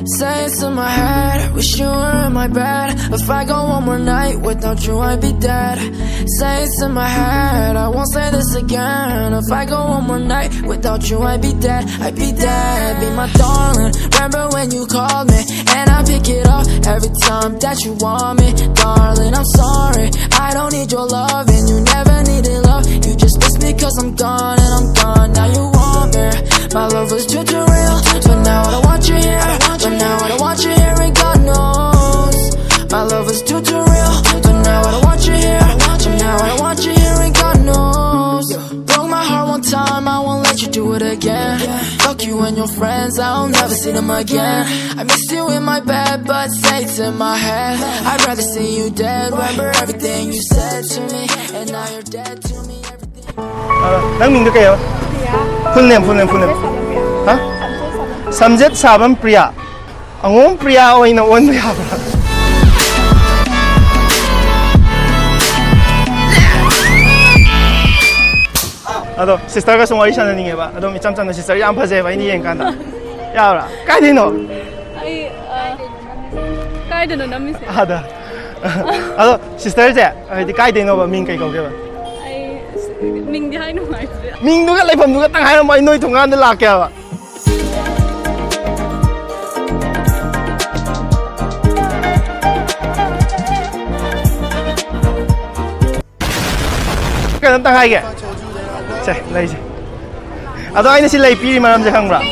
Saying to my head, wish you were in my bed. If I go one more night without you, I'd be dead. Saying to my head, I won't say this again. If I go one more night without you, I'd be dead. I'd be dead. Be my darling. Remember when you called me and I pick it up every time that you want me, darling. I'm sorry, I don't need your love and you never needed love. You just miss me 'cause I'm gone and I'm gone. Now you want me. My love was too real, but now I don't want you here. But now I don't want you here and God knows. My love was too real, but now I don't want you here. But now I don't want you here and God knows. Broke my heart one time, I won't let you do it again. Fuck you and your friends, I'll never see them again. I miss you in my bed, but say it's in my head. I'd rather see you dead. Remember everything you said to me, and now you're dead to me. Nang ming ka kayo? Full name. Ha? Samjet Saban Priya. Ang Priya o inaon Priya ba? Ado, sister ka sumali siya na ninge ba? Ado, micam-cam na sister, yan pa siya ba? Hindi yan kanta. Yara, kaya din no? Ay, kaya din no, namin siya. Ada. Ado, sister siya, di kaya din no ba? Ming kay ko ba? Ay, Ming di hay no nga siya. Ming duga, lai pam duga, tang hay no ba? Inoy tungan na lakya ba? Kaya tang hay ke? Cek, lagi cek. Atau ini si lagi pilih mana macam Kang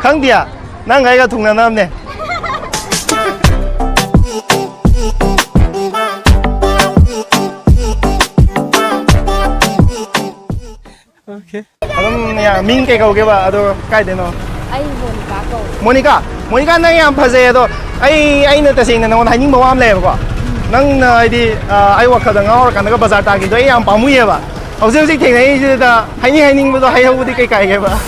Kang dia, nang gaya tunggu nam ne. Okay. Atau ya Ming kayak kau ke ba? Atau kayak deno? Ay, Monica ko. Monica nang yang pasal itu, ay na tasing na nang hanying bawam le ba? Nang di ay waktu dengar kan dekat bazar tadi itu yang pamu ya ba? Hꯧzik ꯊꯦꯡꯅꯩꯁꯤꯗ ꯍꯥꯏꯅꯤꯡꯕꯗꯣ ꯍꯥꯏꯍꯧꯕꯗꯤ ꯀꯩ ꯀꯥꯏꯒꯦꯕ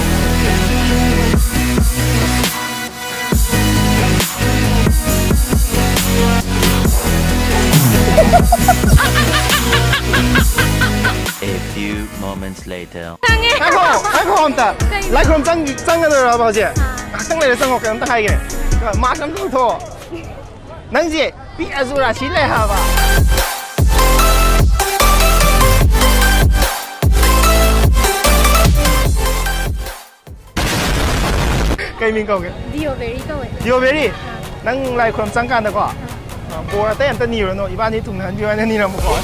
A few moments later. ꯉꯥꯏꯈꯣ ꯑꯝꯇ ꯂꯥꯏꯈꯨꯔꯝ ꯆꯪꯒꯗꯣꯏꯔꯕ ꯍꯧꯖꯤꯛ ꯉꯥꯛꯇꯪ ꯂꯩꯔ ꯆꯪꯉꯣ ꯀꯩꯅꯣꯝꯇ ꯍꯥꯏꯒꯦ ꯃꯥꯁꯛ ꯑꯝꯇ ꯎꯊꯣꯛꯑꯣ ꯅꯪꯁꯦ ꯄꯤꯛꯑꯁꯨ ꯔꯥꯁꯤ ꯂꯩ ꯍꯥꯏꯕ Kay Ming kau ke? Dioberi ko eh. Dioberi? Nang lai khuram sang kan da ko? Bora ta anta ni ro no iba ni thungnan bi wan ni ram ko.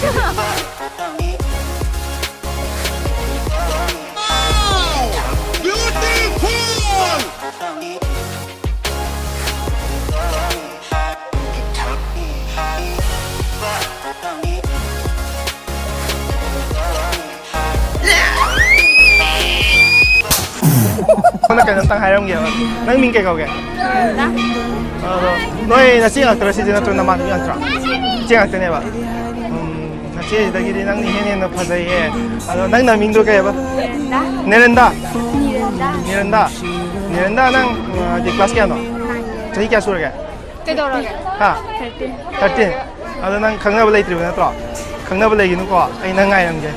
Beautiful! Ano ka nang tanghayong gyud? Nang Ming kay kau ke? Na? Noi na singa tra si na to naman yan tra. Singa tene ba? Na si dagi din nang nihin na phasai he. Ano nang na Ming do kay ba? Nerenda. Nang di class kya no? Chahi kya sur ke? Kedoro ke? Ha? 13. Ano nang khangna ba lai tri ba na tra? Khangna ba lai gi nu ko ai nang ngai ang ge.